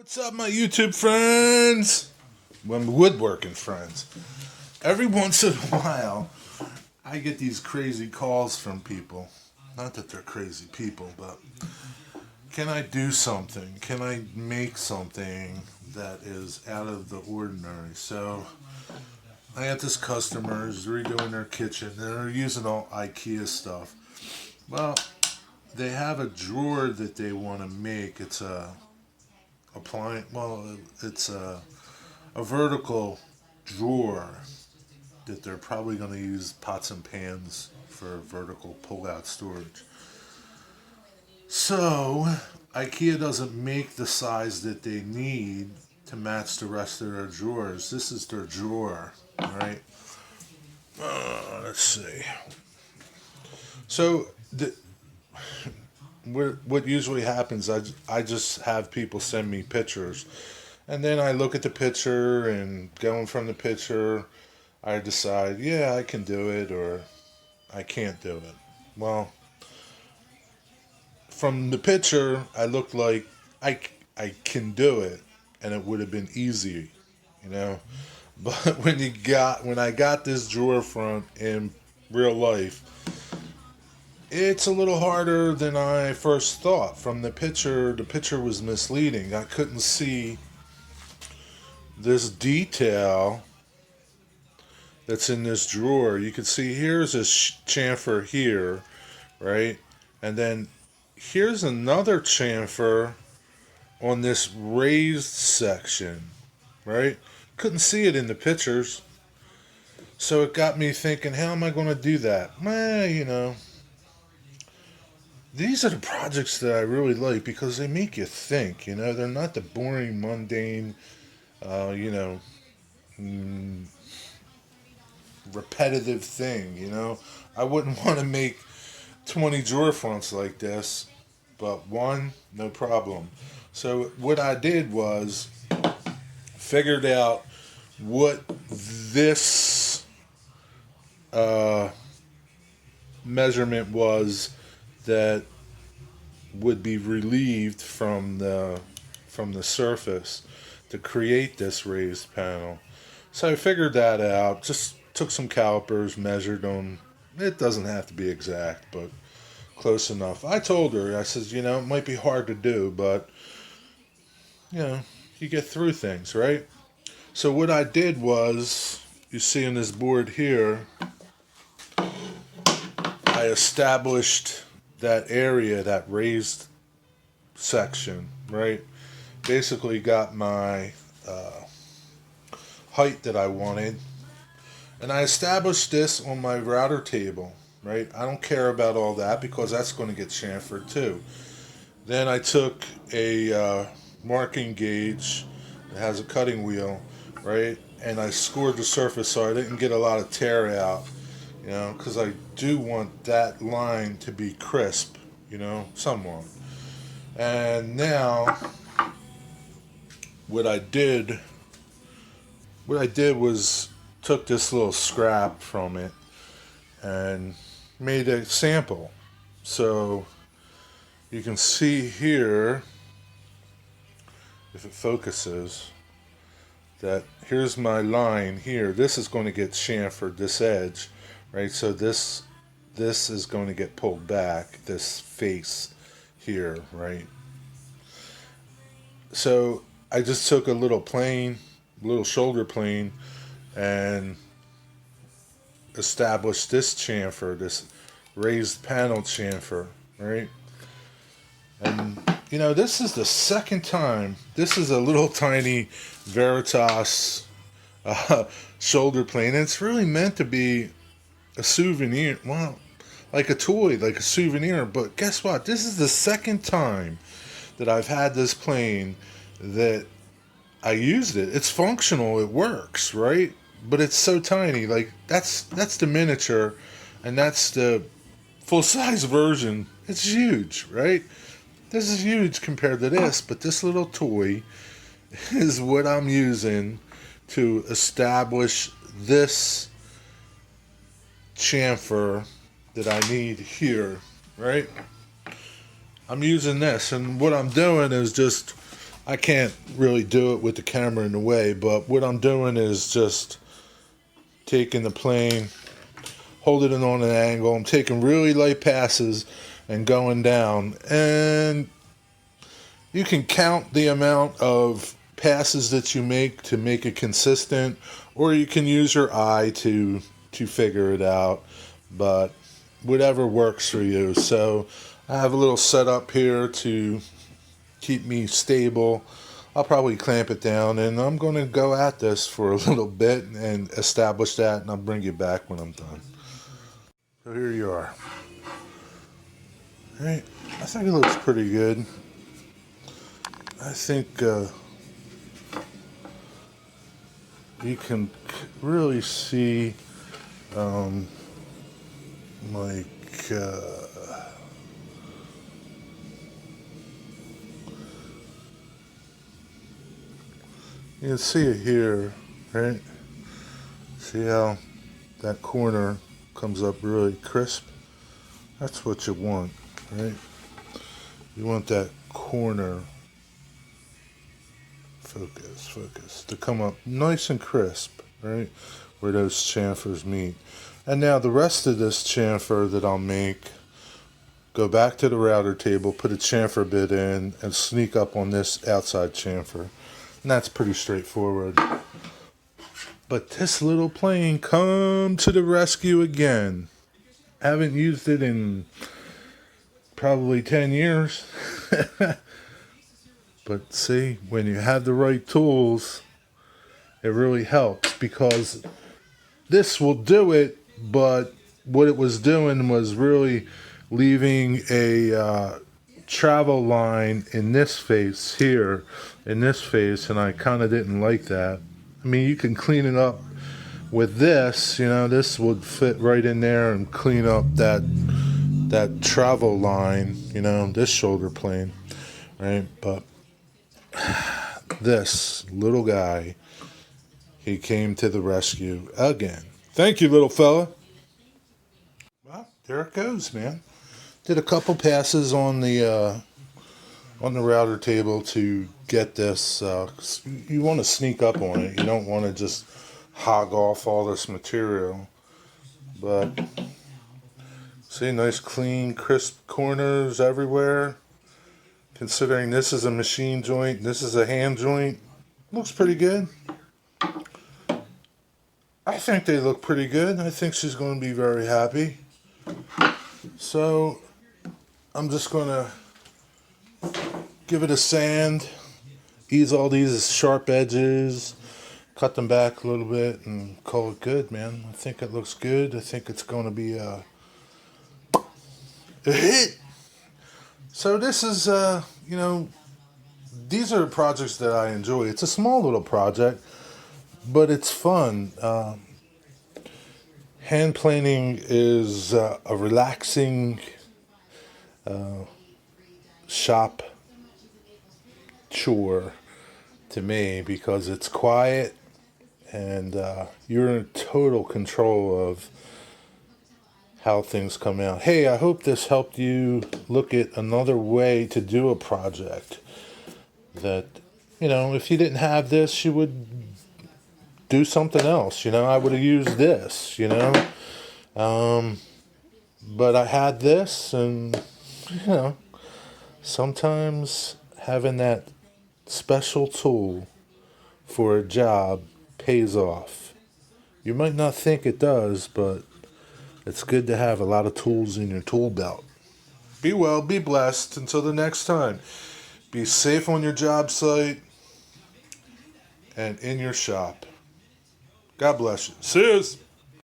What's up, my YouTube friends? Well, my woodworking friends. Every once in a while, I get these crazy calls from people. Not that they're crazy people, but can I do something? Can I make something that is out of the ordinary? So, I got this customer who's redoing their kitchen. They're using all IKEA stuff. Well, they have a drawer that they want to make. It's a appliance. Well, it's a vertical drawer that they're probably going to use pots and pans for vertical pull-out storage. So, IKEA doesn't make the size that they need to match the rest of their drawers. This is their drawer, right? Let's see. So, what usually happens, I just have people send me pictures. And then I look at the picture, and going from the picture, I decide, yeah, I can do it, or I can't do it. Well, from the picture, I looked like I can do it, and it would have been easy, you know. But when I got this drawer front in real life, it's a little harder than I first thought. From the picture was misleading. I couldn't see this detail that's in this drawer. You can see here's a chamfer here, right? And then here's another chamfer on this raised section, right? Couldn't see it in the pictures. So it got me thinking, how am I going to do that? These are the projects that I really like because they make you think, They're not the boring, mundane, uh, you know, mm, repetitive thing. I wouldn't want to make 20 drawer fronts like this, but one, no problem. So what I did was figured out what this uh, measurement was that would be relieved from the surface to create this raised panel. So I figured that out. Just took some calipers, measured them. It doesn't have to be exact, but close enough. I told her, I said, it might be hard to do, but you know, you get through things, right? So what I did was, you see on this board here, I established that area, that raised section, right? Basically got my height that I wanted, and I established this on my router table, right? I don't care about all that because that's going to get chamfered too. Then I took a marking gauge that has a cutting wheel, right? And I scored the surface so I didn't get a lot of tear out, because I do want that line to be crisp, somewhat. And now, what I did, was took this little scrap from it and made a sample. So you can see here, if it focuses, that here's my line here. This is going to get chamfered, this edge, right? So this is going to get pulled back, this face here, right? So I just took a little shoulder plane, and established this chamfer, this raised panel chamfer, right? And this is the second time. This is a little tiny Veritas uh, shoulder plane. And it's really meant to be a souvenir. Well, like a toy, like a souvenir. But guess what? This is the second time that I've had this plane that I used it. It's functional. It works, right? But it's so tiny. Like that's the miniature, and that's the full size version. It's huge, right? This is huge compared to this, but this little toy is what I'm using to establish this chamfer that I need here, right? I'm using this, and what I'm doing is just I can't really do it with the camera in the way, but what I'm doing is just taking the plane, holding it on an angle. I'm taking really light passes and going down. And you can count the amount of passes that you make to make it consistent, or you can use your eye to figure it out. But whatever works for you. So I have a little setup here to keep me stable. I'll probably clamp it down, and I'm going to go at this for a little bit and establish that, and I'll bring you back when I'm done. So here you are. All right, I think it looks pretty good. I think you can really see like you can see it here, right? See how that corner comes up really crisp? That's what you want, right? You want that corner, focus, to come up nice and crisp, right? Where those chamfers meet. And now the rest of this chamfer that I'll make, go back to the router table, put a chamfer bit in, and sneak up on this outside chamfer. And that's pretty straightforward. But this little plane come to the rescue again. Haven't used it in probably 10 years. But see, when you have the right tools, it really helps, because this will do it, but what it was doing was really leaving a travel line in this face here, in this face, and I kind of didn't like that. I mean, you can clean it up with this, you know, this would fit right in there and clean up that travel line, you know, this shoulder plane, right? But this little guy, he came to the rescue again. Thank you, little fella. Well, there it goes, man. Did a couple passes on the router table to get this. You want to sneak up on it. You don't want to just hog off all this material. But see, nice, clean, crisp corners everywhere. Considering this is a machine joint, this is a hand joint, looks pretty good. I think they look pretty good. I think she's going to be very happy. So I'm just going to give it a sand, ease all these sharp edges, cut them back a little bit, and call it good, man. I think it looks good. I think it's going to be a hit. So this is, you know, these are projects that I enjoy. It's a small little project, but it's fun. Hand planing is a relaxing shop chore to me, because it's quiet and you're in total control of how things come out. Hey, I hope this helped you look at another way to do a project. That, you know, if you didn't have this, you would do something else. You know, I would have used this, you know. But I had this, and, you know, sometimes having that special tool for a job pays off. You might not think it does, but it's good to have a lot of tools in your tool belt. Be well, be blessed. Until the next time. Be safe on your job site and in your shop. God bless you. See yous.